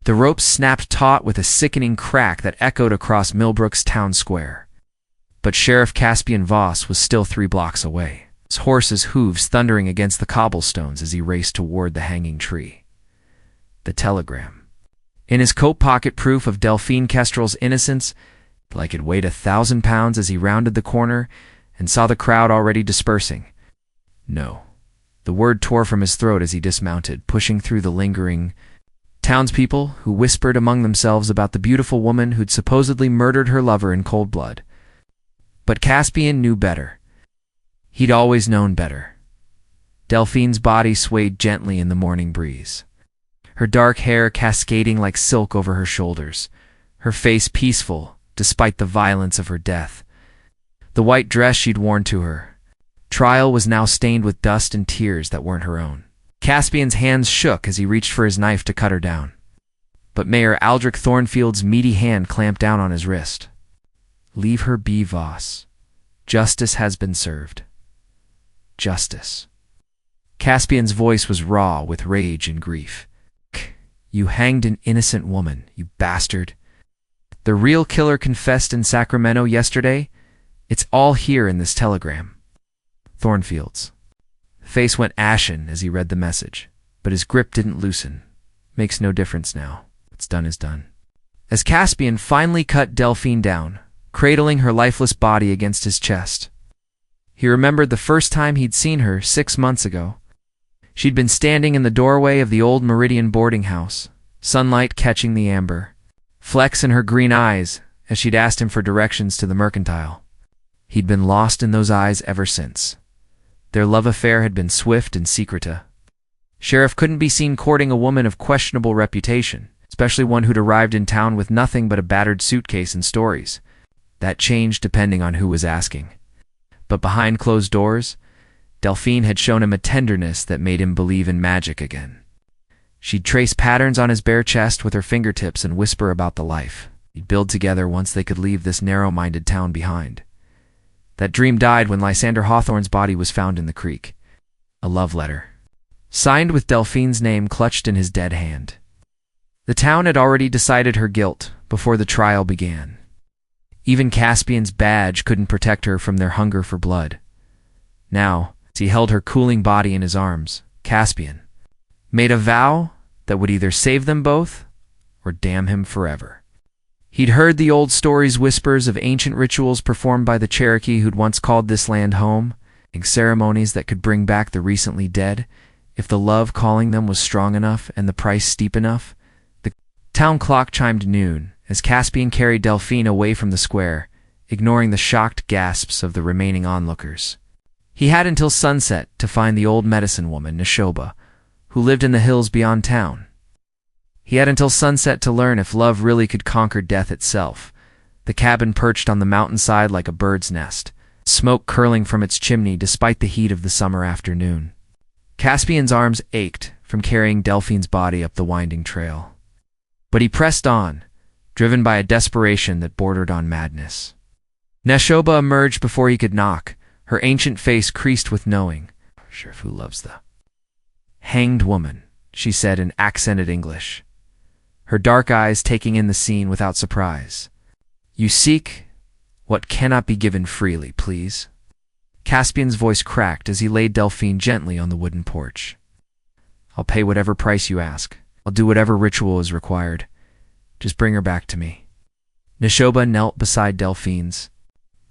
The ropes snapped taut with a sickening crack that echoed across Millbrook's town square. But Sheriff Caspian Voss was still 3 blocks away, his horse's hooves thundering against the cobblestones as he raced toward the hanging tree. The telegram. In his coat pocket, proof of Delphine Kestrel's innocence, like it weighed 1,000 pounds as he rounded the corner and saw the crowd already dispersing. No. The word tore from his throat as he dismounted, pushing through the lingering townspeople who whispered among themselves about the beautiful woman who'd supposedly murdered her lover in cold blood. But Caspian knew better. He'd always known better. Delphine's body swayed gently in the morning breeze, her dark hair cascading like silk over her shoulders, her face peaceful despite the violence of her death. The white dress she'd worn to her trial was now stained with dust and tears that weren't her own. Caspian's hands shook as he reached for his knife to cut her down. But Mayor Aldrich Thornfield's meaty hand clamped down on his wrist. "Leave her be, Voss. Justice has been served." Justice. Caspian's voice was raw with rage and grief. "You hanged an innocent woman, you bastard. The real killer confessed in Sacramento yesterday. It's all here in this telegram." Thornfield's face went ashen as he read the message, but his grip didn't loosen. "Makes no difference now. What's done is done." As Caspian finally cut Delphine down, cradling her lifeless body against his chest, he remembered the first time he'd seen her 6 months ago. She'd been standing in the doorway of the old Meridian boarding house, sunlight catching the amber flecks in her green eyes as she'd asked him for directions to the mercantile. He'd been lost in those eyes ever since. Their love affair had been swift and secretive. Sheriff couldn't be seen courting a woman of questionable reputation, especially one who'd arrived in town with nothing but a battered suitcase and stories. That changed depending on who was asking. But behind closed doors, Delphine had shown him a tenderness that made him believe in magic again. She'd trace patterns on his bare chest with her fingertips and whisper about the life he'd build together once they could leave this narrow-minded town behind. That dream died when Lysander Hawthorne's body was found in the creek. A love letter, signed with Delphine's name clutched in his dead hand. The town had already decided her guilt before the trial began. Even Caspian's badge couldn't protect her from their hunger for blood. Now, as he held her cooling body in his arms, Caspian made a vow that would either save them both or damn him forever. He'd heard the old stories, whispers of ancient rituals performed by the Cherokee who'd once called this land home, ceremonies that could bring back the recently dead, if the love calling them was strong enough and the price steep enough. The town clock chimed noon as Caspian carried Delphine away from the square, ignoring the shocked gasps of the remaining onlookers. He had until sunset to find the old medicine woman, Neshoba, who lived in the hills beyond town. He had until sunset to learn if love really could conquer death itself. The cabin perched on the mountainside like a bird's nest, smoke curling from its chimney despite the heat of the summer afternoon. Caspian's arms ached from carrying Delphine's body up the winding trail. But he pressed on, driven by a desperation that bordered on madness. Neshoba emerged before he could knock, her ancient face creased with knowing. "Sheriff, who loves the hanged woman?" she said in accented English, her dark eyes taking in the scene without surprise. "You seek what cannot be given freely, please." Caspian's voice cracked as he laid Delphine gently on the wooden porch. "I'll pay whatever price you ask. I'll do whatever ritual is required. Just bring her back to me." Neshoba knelt beside Delphine's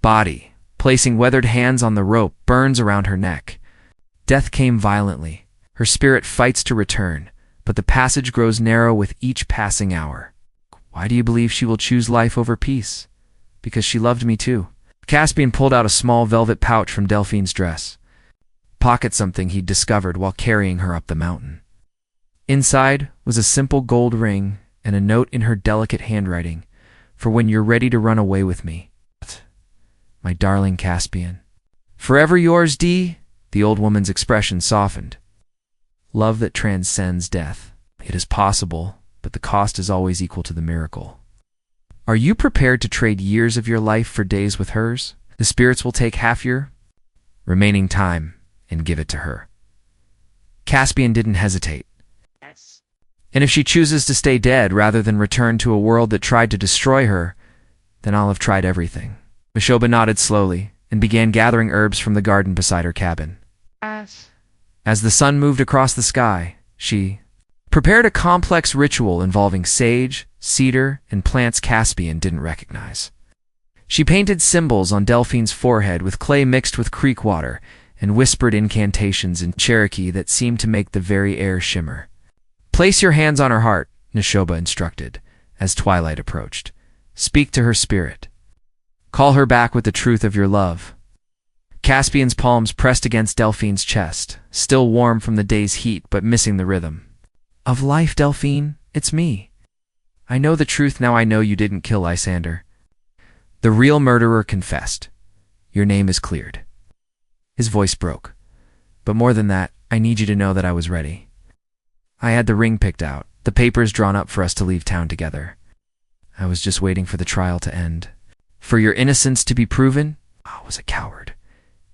body, placing weathered hands on the rope, burns around her neck. Death came violently. Her spirit fights to return, but the passage grows narrow with each passing hour. "Why do you believe she will choose life over peace?" "Because she loved me too." Caspian pulled out a small velvet pouch from Delphine's dress, pocket something he'd discovered while carrying her up the mountain. Inside was a simple gold ring and a note in her delicate handwriting, "For when you're ready to run away with me. My darling Caspian." "Forever yours, D." The old woman's expression softened. "Love that transcends death. It is possible, but the cost is always equal to the miracle. Are you prepared to trade years of your life for days with hers? The spirits will take half your remaining time and give it to her." Caspian didn't hesitate. Yes. And if she chooses to stay dead rather than return to a world that tried to destroy her, then I'll have tried everything. Neshoba nodded slowly and began gathering herbs from the garden beside her cabin. As the sun moved across the sky, she prepared a complex ritual involving sage, cedar, and plants Caspian didn't recognize. She painted symbols on Delphine's forehead with clay mixed with creek water and whispered incantations in Cherokee that seemed to make the very air shimmer. "Place your hands on her heart," Neshoba instructed, as twilight approached. "Speak to her spirit. Call her back with the truth of your love." Caspian's palms pressed against Delphine's chest, still warm from the day's heat but missing the rhythm. "Of life, Delphine, it's me. I know the truth now. I know you didn't kill Lysander. The real murderer confessed. Your name is cleared." His voice broke. "But more than that, I need you to know that I was ready. I had the ring picked out, the papers drawn up for us to leave town together. I was just waiting for the trial to end. For your innocence to be proven, I was a coward.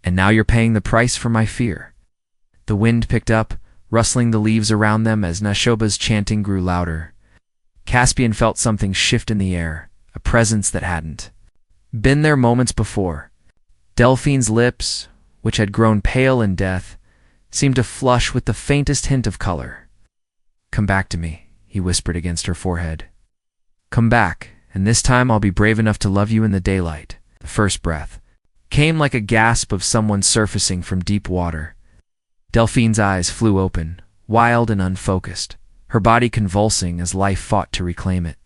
And now you're paying the price for my fear." The wind picked up, rustling the leaves around them as Neshoba's chanting grew louder. Caspian felt something shift in the air, a presence that hadn't been there moments before. Delphine's lips, which had grown pale in death, seemed to flush with the faintest hint of color. "Come back to me," he whispered against her forehead. "Come back, and this time I'll be brave enough to love you in the daylight." The first breath came like a gasp of someone surfacing from deep water. Delphine's eyes flew open, wild and unfocused, her body convulsing as life fought to reclaim it.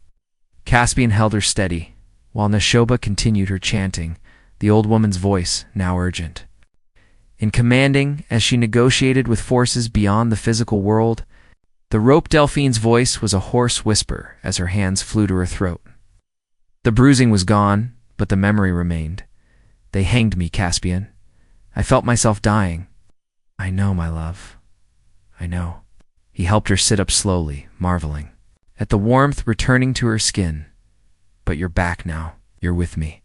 Caspian held her steady, while Neshoba continued her chanting, the old woman's voice now urgent and commanding as she negotiated with forces beyond the physical world. The rope Delphine's voice was a hoarse whisper as her hands flew to her throat. The bruising was gone, but the memory remained. "They hanged me, Caspian. I felt myself dying." "I know, my love. I know." He helped her sit up slowly, marveling at the warmth returning to her skin. "But you're back now. You're with me."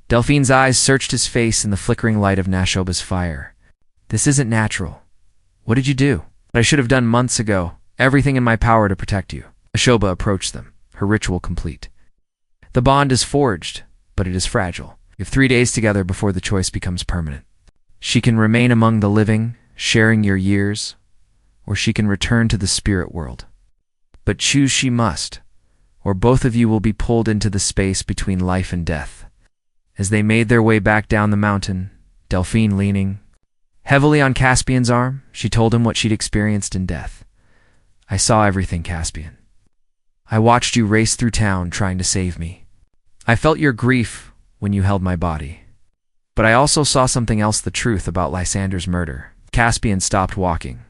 Delphine's eyes searched his face in the flickering light of Neshoba's fire. "This isn't natural. What did you do?" "I should have done months ago. Everything in my power to protect you." Neshoba approached them, her ritual complete. "The bond is forged, but it is fragile. You have 3 days together before the choice becomes permanent. She can remain among the living, sharing your years, or she can return to the spirit world. But choose she must, or both of you will be pulled into the space between life and death." As they made their way back down the mountain, Delphine leaning heavily on Caspian's arm, she told him what she'd experienced in death. "I saw everything, Caspian. I watched you race through town trying to save me. I felt your grief when you held my body. But I also saw something else, the truth about Lysander's murder." Caspian stopped walking.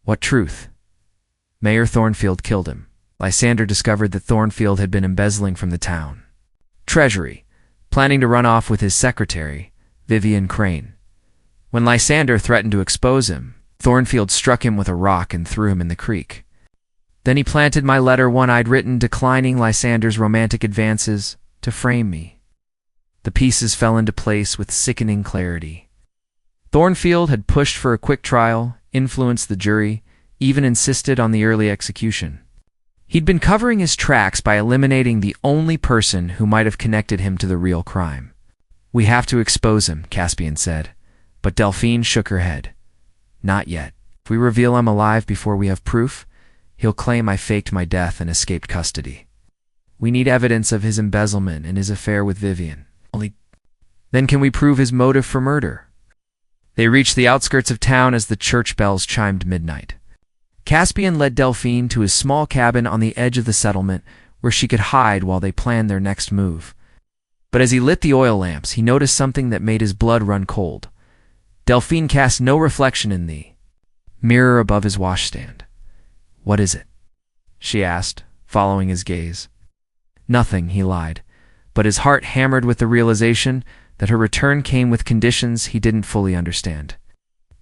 "What truth?" "Mayor Thornfield killed him. Lysander discovered that Thornfield had been embezzling from the town treasury, planning to run off with his secretary, Vivian Crane. When Lysander threatened to expose him, Thornfield struck him with a rock and threw him in the creek. Then he planted my letter, one I'd written declining Lysander's romantic advances, to frame me. The pieces fell into place with sickening clarity. Thornfield had pushed for a quick trial, influenced the jury, even insisted on the early execution. He'd been covering his tracks by eliminating the only person who might have connected him to the real crime. "We have to expose him," Caspian said, but Delphine shook her head. "Not yet. If we reveal I'm alive before we have proof, he'll claim I faked my death and escaped custody. We need evidence of his embezzlement and his affair with Vivian. Only then can we prove his motive for murder." They reached the outskirts of town as the church bells chimed midnight. Caspian led Delphine to his small cabin on the edge of the settlement where she could hide while they planned their next move. But as he lit the oil lamps, he noticed something that made his blood run cold. Delphine cast no reflection in the mirror above his washstand. "What is it?" she asked, following his gaze. "Nothing," he lied, but his heart hammered with the realization that her return came with conditions he didn't fully understand.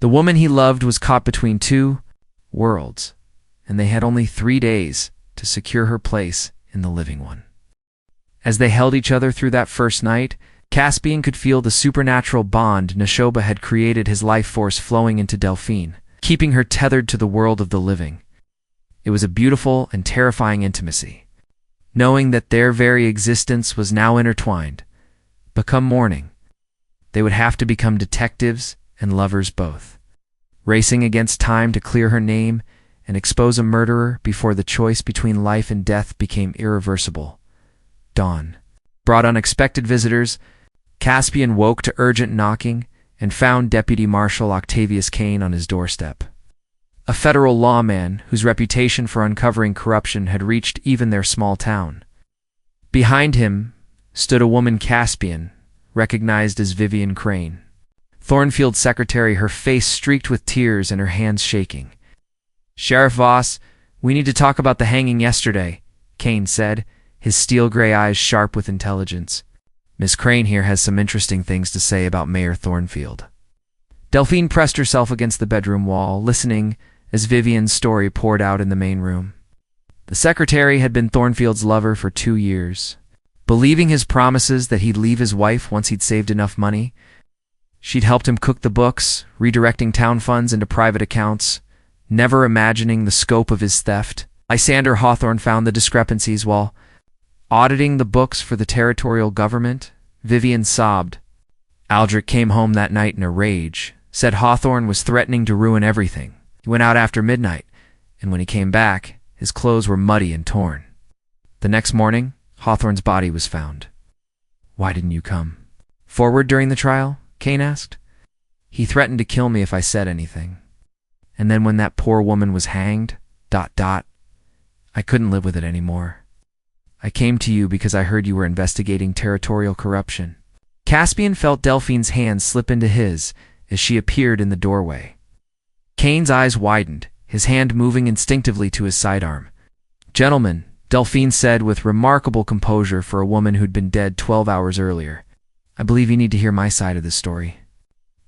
The woman he loved was caught between two worlds, and they had only 3 days to secure her place in the living one. As they held each other through that first night, Caspian could feel the supernatural bond Neshoba had created, his life force flowing into Delphine, keeping her tethered to the world of the living. It was a beautiful and terrifying intimacy, knowing that their very existence was now intertwined. But come morning, they would have to become detectives and lovers both, racing against time to clear her name and expose a murderer before the choice between life and death became irreversible. Dawn brought unexpected visitors. Caspian woke to urgent knocking and found Deputy Marshal Octavius Kane on his doorstep, a federal lawman whose reputation for uncovering corruption had reached even their small town. Behind him stood a woman Caspian recognized as Vivian Crane, Thornfield's secretary, her face streaked with tears and her hands shaking. "Sheriff Voss, we need to talk about the hanging yesterday," Kane said, his steel-gray eyes sharp with intelligence. "Miss Crane here has some interesting things to say about Mayor Thornfield." Delphine pressed herself against the bedroom wall, listening as Vivian's story poured out in the main room. The secretary had been Thornfield's lover for 2 years. Believing his promises that he'd leave his wife once he'd saved enough money, she'd helped him cook the books, redirecting town funds into private accounts, never imagining the scope of his theft. Lysander Hawthorne found the discrepancies while auditing the books for the territorial government. Vivian sobbed. Aldrich came home that night in a rage, said Hawthorne was threatening to ruin everything. He went out after midnight, and when he came back, his clothes were muddy and torn. The next morning, Hawthorne's body was found. "Why didn't you come forward during the trial?" Kane asked. "He threatened to kill me if I said anything. And then when that poor woman was hanged, I couldn't live with it anymore. I came to you because I heard you were investigating territorial corruption." Caspian felt Delphine's hand slip into his as she appeared in the doorway. Kane's eyes widened, his hand moving instinctively to his sidearm. "Gentlemen," Delphine said with remarkable composure for a woman who'd been dead 12 hours earlier, "I believe you need to hear my side of the story."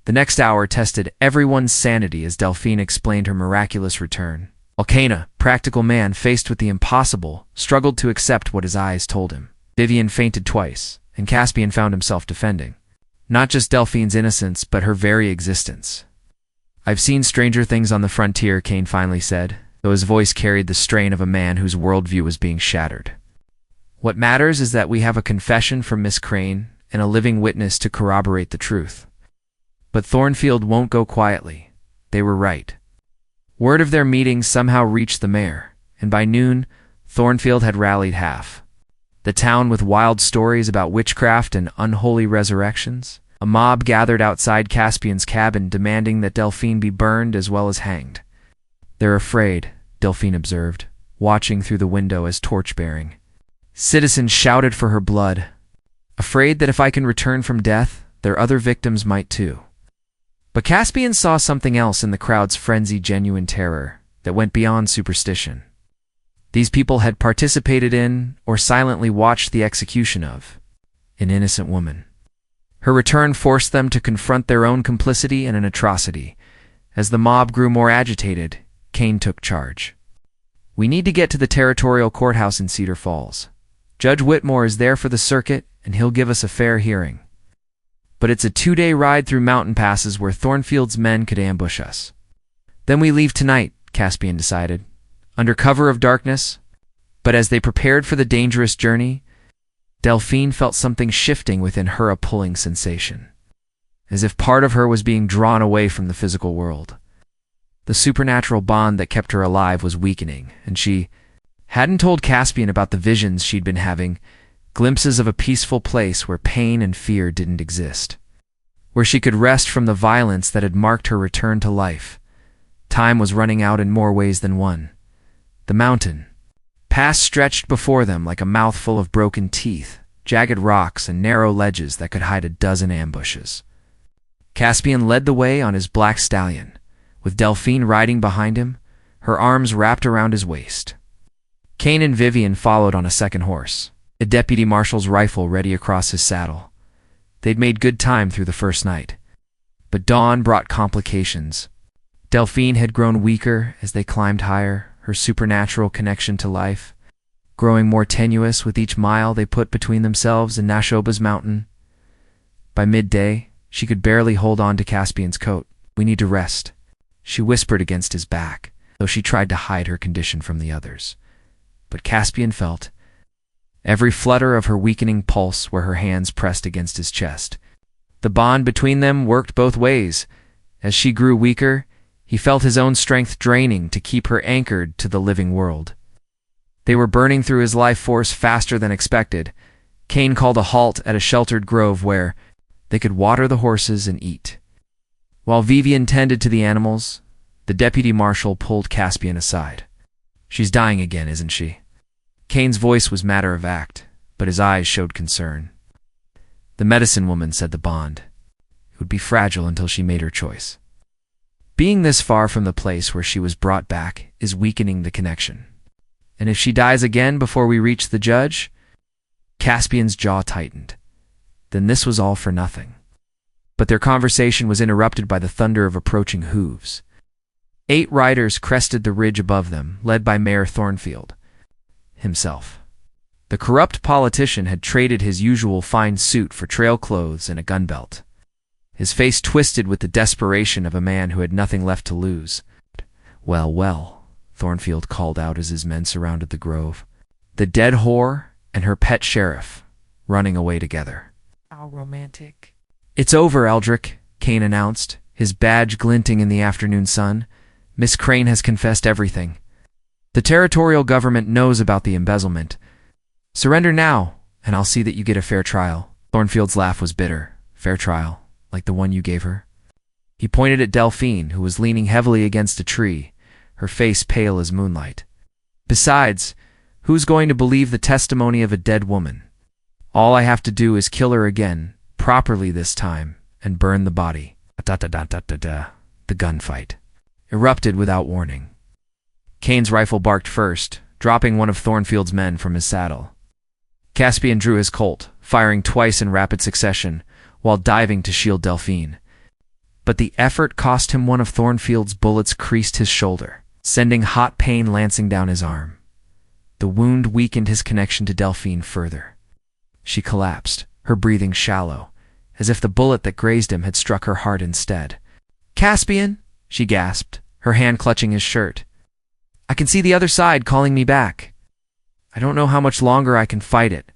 The next hour tested everyone's sanity as Delphine explained her miraculous return. Alcana, practical man faced with the impossible, struggled to accept what his eyes told him. Vivian fainted twice, and Caspian found himself defending not just Delphine's innocence, but her very existence. "I've seen stranger things on the frontier," Kane finally said, though his voice carried the strain of a man whose worldview was being shattered. "What matters is that we have a confession from Miss Crane and a living witness to corroborate the truth. But Thornfield won't go quietly. They were right." Word of their meeting somehow reached the mayor, and by noon, Thornfield had rallied half the town with wild stories about witchcraft and unholy resurrections. A mob gathered outside Caspian's cabin demanding that Delphine be burned as well as hanged. "They're afraid," Delphine observed, watching through the window as torch-bearing citizens shouted for her blood. "Afraid that if I can return from death, their other victims might too." But Caspian saw something else in the crowd's frenzied genuine terror that went beyond superstition. These people had participated in, or silently watched the execution of, an innocent woman. Her return forced them to confront their own complicity in an atrocity. As the mob grew more agitated, Kane took charge. "We need to get to the territorial courthouse in Cedar Falls. Judge Whitmore is there for the circuit, and he'll give us a fair hearing. But it's a 2-day ride through mountain passes where Thornfield's men could ambush us." "Then we leave tonight," Caspian decided, under cover of darkness. But as they prepared for the dangerous journey, Delphine felt something shifting within her, a pulling sensation, as if part of her was being drawn away from the physical world. The supernatural bond that kept her alive was weakening, and she hadn't told Caspian about the visions she'd been having, glimpses of a peaceful place where pain and fear didn't exist, where she could rest from the violence that had marked her return to life. Time was running out in more ways than one. The mountain pass stretched before them like a mouthful of broken teeth, jagged rocks and narrow ledges that could hide a dozen ambushes. Caspian led the way on his black stallion, with Delphine riding behind him, her arms wrapped around his waist. Kane and Vivian followed on a second horse, a deputy marshal's rifle ready across his saddle. They'd made good time through the first night, but dawn brought complications. Delphine had grown weaker as they climbed higher, her supernatural connection to life growing more tenuous with each mile they put between themselves and Nashoba's mountain. By midday, she could barely hold on to Caspian's coat. "We need to rest," she whispered against his back. though she tried to hide her condition from the others. But Caspian felt every flutter of her weakening pulse where her hands pressed against his chest. The bond between them worked both ways. As she grew weaker, he felt his own strength draining to keep her anchored to the living world. They were burning through his life force faster than expected. Cain called a halt at a sheltered grove where they could water the horses and eat. While Vivian tended to the animals, the deputy marshal pulled Caspian aside. "She's dying again, isn't she?" Cain's voice was matter-of-fact, but his eyes showed concern. "The medicine woman said the bond. It would be fragile until she made her choice. Being this far from the place where she was brought back is weakening the connection. And if she dies again before we reach the judge..." Caspian's jaw tightened. Then this was all for nothing. But their conversation was interrupted by the thunder of approaching hooves. 8 riders crested the ridge above them, led by Mayor Thornfield himself. The corrupt politician had traded his usual fine suit for trail clothes and a gun belt. His face twisted with the desperation of a man who had nothing left to lose. "Well, well," Thornfield called out as his men surrounded the grove. "The dead whore and her pet sheriff, running away together. How romantic." "It's over, Eldrick," Cain announced, his badge glinting in the afternoon sun. "Miss Crane has confessed everything. The territorial government knows about the embezzlement. Surrender now, and I'll see that you get a fair trial." Thornfield's laugh was bitter. "Fair trial? Like the one you gave her?" He pointed at Delphine, who was leaning heavily against a tree, her face pale as moonlight. "Besides, who's going to believe the testimony of a dead woman? All I have to do is kill her again, properly this time, and burn the body." The gunfight erupted without warning. Cain's rifle barked first, dropping one of Thornfield's men from his saddle. Caspian drew his Colt, firing twice in rapid succession, while diving to shield Delphine. But the effort cost him one of Thornfield's bullets creased his shoulder, sending hot pain lancing down his arm. The wound weakened his connection to Delphine further. She collapsed, her breathing shallow, as if the bullet that grazed him had struck her heart instead. "Caspian," she gasped, her hand clutching his shirt. "I can see the other side calling me back. I don't know how much longer I can fight it."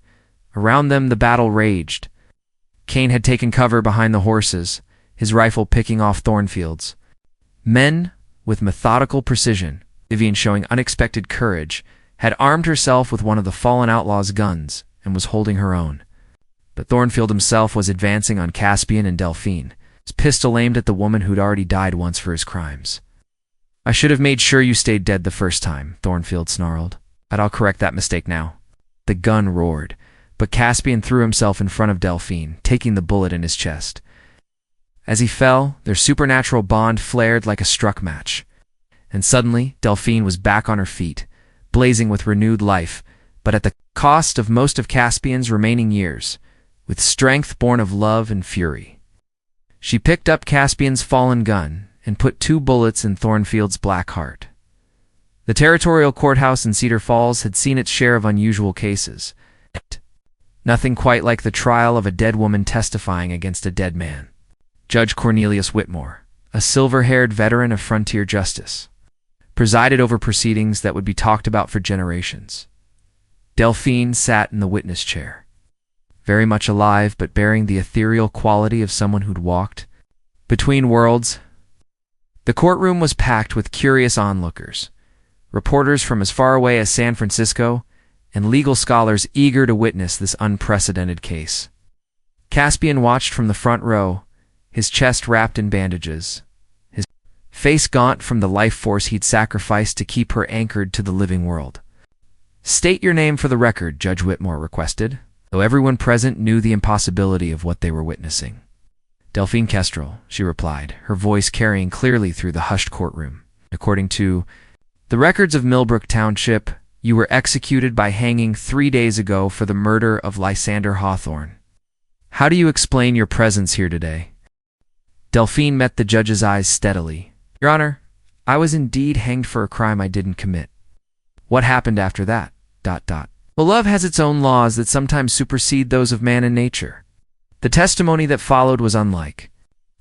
Around them the battle raged. Cain had taken cover behind the horses, his rifle picking off Thornfield's. Men, with methodical precision, Vivian showing unexpected courage, had armed herself with one of the fallen outlaw's guns and was holding her own. But Thornfield himself was advancing on Caspian and Delphine, his pistol aimed at the woman who'd already died once for his crimes. "I should have made sure you stayed dead the first time," Thornfield snarled. "But I'll correct that mistake now." The gun roared, but Caspian threw himself in front of Delphine, taking the bullet in his chest. As he fell, their supernatural bond flared like a struck match. And suddenly, Delphine was back on her feet, blazing with renewed life, but at the cost of most of Caspian's remaining years, with strength born of love and fury. She picked up Caspian's fallen gun and put 2 bullets in Thornfield's black heart. The territorial courthouse in Cedar Falls had seen its share of unusual cases. Nothing quite like the trial of a dead woman testifying against a dead man. Judge Cornelius Whitmore, a silver-haired veteran of frontier justice, presided over proceedings that would be talked about for generations. Delphine sat in the witness chair, very much alive but bearing the ethereal quality of someone who'd walked between worlds. The courtroom was packed with curious onlookers, reporters from as far away as San Francisco, and legal scholars eager to witness this unprecedented case. Caspian watched from the front row, his chest wrapped in bandages, his face gaunt from the life force he'd sacrificed to keep her anchored to the living world. "State your name for the record," Judge Whitmore requested, though everyone present knew the impossibility of what they were witnessing. "Delphine Kestrel," she replied, her voice carrying clearly through the hushed courtroom. "According to the records of Millbrook Township, you were executed by hanging 3 days ago for the murder of Lysander Hawthorne. How do you explain your presence here today?" Delphine met the judge's eyes steadily. "Your Honor, I was indeed hanged for a crime I didn't commit." "What happened after that? ... Well, love has its own laws that sometimes supersede those of man and nature. The testimony that followed was unlike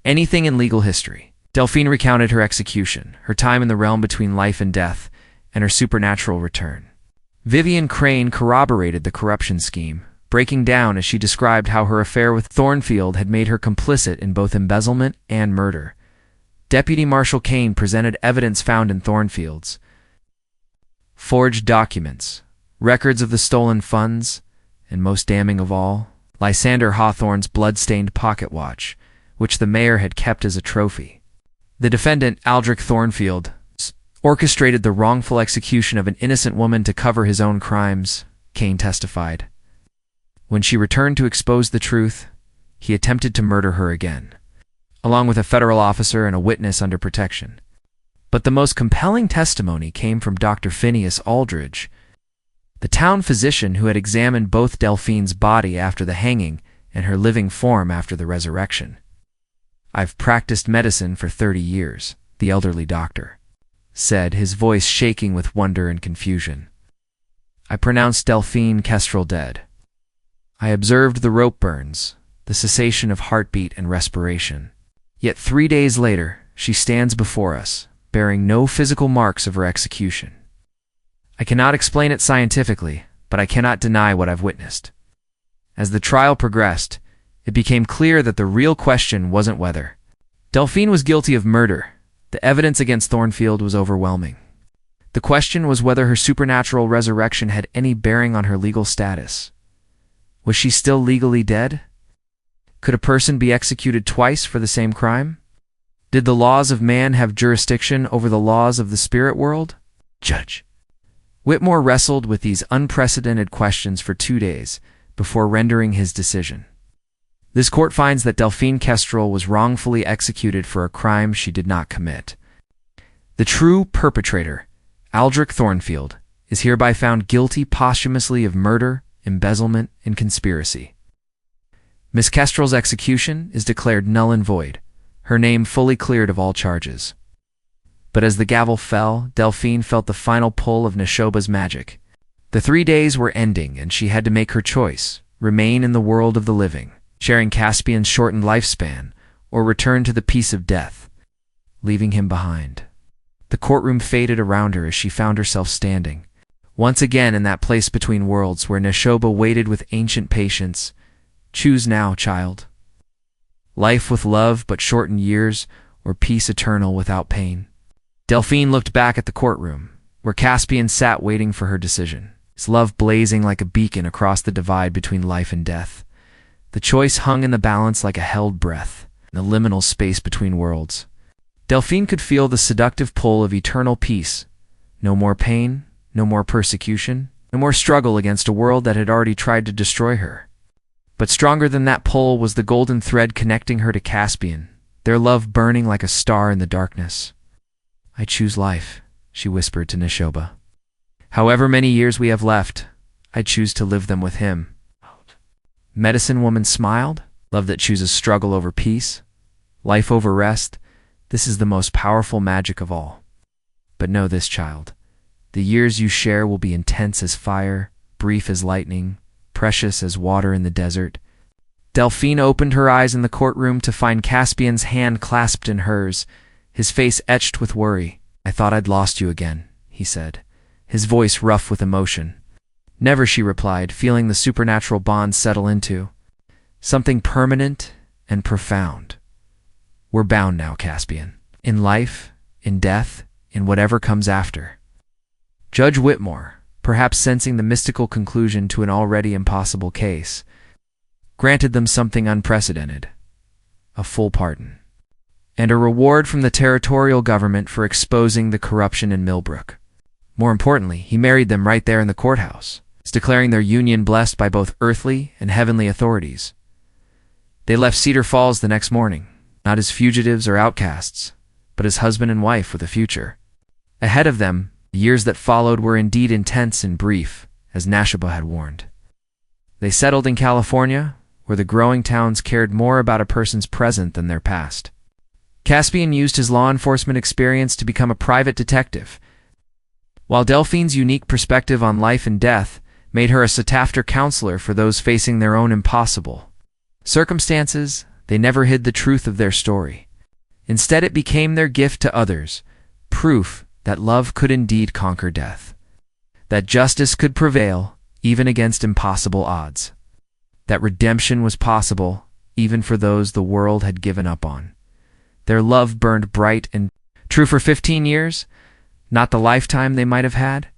anything in legal history. Delphine recounted her execution, her time in the realm between life and death, and her supernatural return. Vivian Crane corroborated the corruption scheme, breaking down as she described how her affair with Thornfield had made her complicit in both embezzlement and murder. Deputy Marshal Kane presented evidence found in Thornfield's forged documents, records of the stolen funds, and most damning of all, Lysander Hawthorne's blood-stained pocket watch, which the mayor had kept as a trophy. The defendant, Aldrich Thornfield, orchestrated the wrongful execution of an innocent woman to cover his own crimes, Kane testified. When she returned to expose the truth, he attempted to murder her again, along with a federal officer and a witness under protection. But the most compelling testimony came from Dr. Phineas Aldridge, the town physician who had examined both Delphine's body after the hanging and her living form after the resurrection. "I've practiced medicine for 30 years, the elderly doctor said, his voice shaking with wonder and confusion. "I pronounced Delphine Kestrel dead. I observed the rope burns, the cessation of heartbeat and respiration. Yet 3 days later, she stands before us, bearing no physical marks of her execution. I cannot explain it scientifically, but I cannot deny what I've witnessed." As the trial progressed, it became clear that the real question wasn't whether Delphine was guilty of murder. The evidence against Thornfield was overwhelming. The question was whether her supernatural resurrection had any bearing on her legal status. Was she still legally dead? Could a person be executed twice for the same crime? Did the laws of man have jurisdiction over the laws of the spirit world? Judge Whitmore wrestled with these unprecedented questions for 2 days before rendering his decision. This court finds that Delphine Kestrel was wrongfully executed for a crime she did not commit. The true perpetrator, Aldrich Thornfield, is hereby found guilty posthumously of murder, embezzlement, and conspiracy. Miss Kestrel's execution is declared null and void, her name fully cleared of all charges. But as the gavel fell, Delphine felt the final pull of Neshoba's magic. The 3 days were ending, and she had to make her choice: remain in the world of the living, sharing Caspian's shortened lifespan, or return to the peace of death, leaving him behind. The courtroom faded around her as she found herself standing, once again in that place between worlds where Neshoba waited with ancient patience. "Choose now, child. Life with love but shortened years, or peace eternal without pain." Delphine looked back at the courtroom, where Caspian sat waiting for her decision, his love blazing like a beacon across the divide between life and death. The choice hung in the balance like a held breath, in the liminal space between worlds. Delphine could feel the seductive pull of eternal peace. No more pain, no more persecution, no more struggle against a world that had already tried to destroy her. But stronger than that pull was the golden thread connecting her to Caspian, their love burning like a star in the darkness. "I choose life," she whispered to Neshoba. "However many years we have left, I choose to live them with him." Medicine Woman smiled. "Love that chooses struggle over peace, life over rest. This is the most powerful magic of all. But know this, child. The years you share will be intense as fire, brief as lightning, precious as water in the desert." Delphine opened her eyes in the courtroom to find Caspian's hand clasped in hers, his face etched with worry. "I thought I'd lost you again," he said, his voice rough with emotion. "Never," she replied, feeling the supernatural bond settle into something permanent and profound. "We're bound now, Caspian. In life, in death, in whatever comes after." Judge Whitmore, perhaps sensing the mystical conclusion to an already impossible case, granted them something unprecedented: a full pardon, and a reward from the territorial government for exposing the corruption in Millbrook. More importantly, he married them right there in the courthouse, declaring their union blessed by both earthly and heavenly authorities. They left Cedar Falls the next morning, not as fugitives or outcasts, but as husband and wife with a future. Ahead of them, the years that followed were indeed intense and brief, as Neshoba had warned. They settled in California, where the growing towns cared more about a person's present than their past. Caspian used his law enforcement experience to become a private detective, while Delphine's unique perspective on life and death made her a sought-after counselor for those facing their own impossible circumstances. They never hid the truth of their story. Instead, it became their gift to others, proof that love could indeed conquer death, that justice could prevail even against impossible odds, that redemption was possible even for those the world had given up on. Their love burned bright and true for 15 years, not the lifetime they might have had,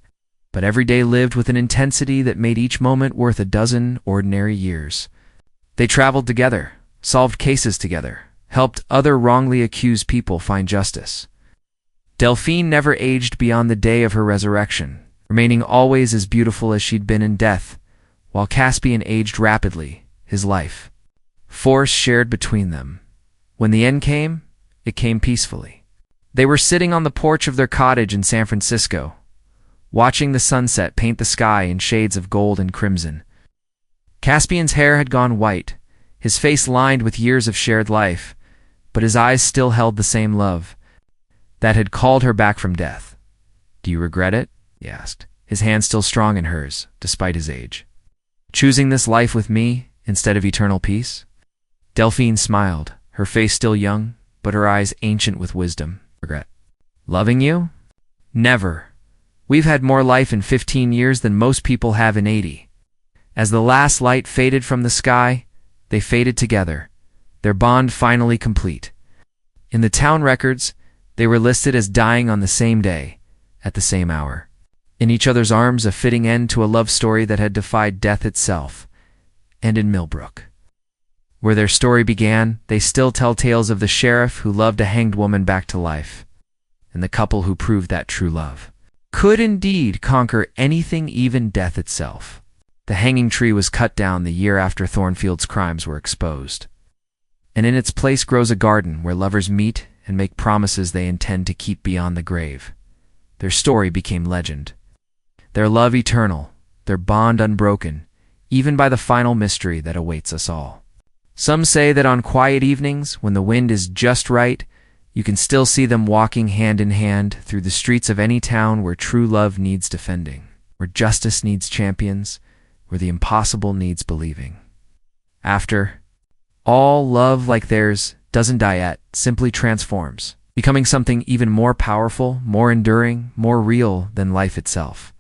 but every day lived with an intensity that made each moment worth a dozen ordinary years. They traveled together, solved cases together, helped other wrongly accused people find justice. Delphine never aged beyond the day of her resurrection, remaining always as beautiful as she'd been in death, while Caspian aged rapidly, his life force shared between them. When the end came, it came peacefully. They were sitting on the porch of their cottage in San Francisco, watching the sunset paint the sky in shades of gold and crimson. Caspian's hair had gone white, his face lined with years of shared life, but his eyes still held the same love that had called her back from death. "Do you regret it?" he asked, his hand still strong in hers, despite his age. "Choosing this life with me instead of eternal peace?" Delphine smiled, her face still young, but her eyes ancient with wisdom. "Regret loving you? Never. We've had more life in 15 years than most people have in 80. As the last light faded from the sky, they faded together, their bond finally complete. In the town records, they were listed as dying on the same day, at the same hour. In each other's arms, a fitting end to a love story that had defied death itself. And in Millbrook, where their story began, they still tell tales of the sheriff who loved a hanged woman back to life, and the couple who proved that true love could indeed conquer anything, even death itself. The hanging tree was cut down the year after Thornfield's crimes were exposed, and in its place grows a garden where lovers meet and make promises they intend to keep beyond the grave. Their story became legend, their love eternal, their bond unbroken, even by the final mystery that awaits us all. Some say that on quiet evenings, when the wind is just right, you can still see them walking hand in hand through the streets of any town where true love needs defending, where justice needs champions, where the impossible needs believing. After all, love like theirs doesn't die yet, simply transforms, becoming something even more powerful, more enduring, more real than life itself.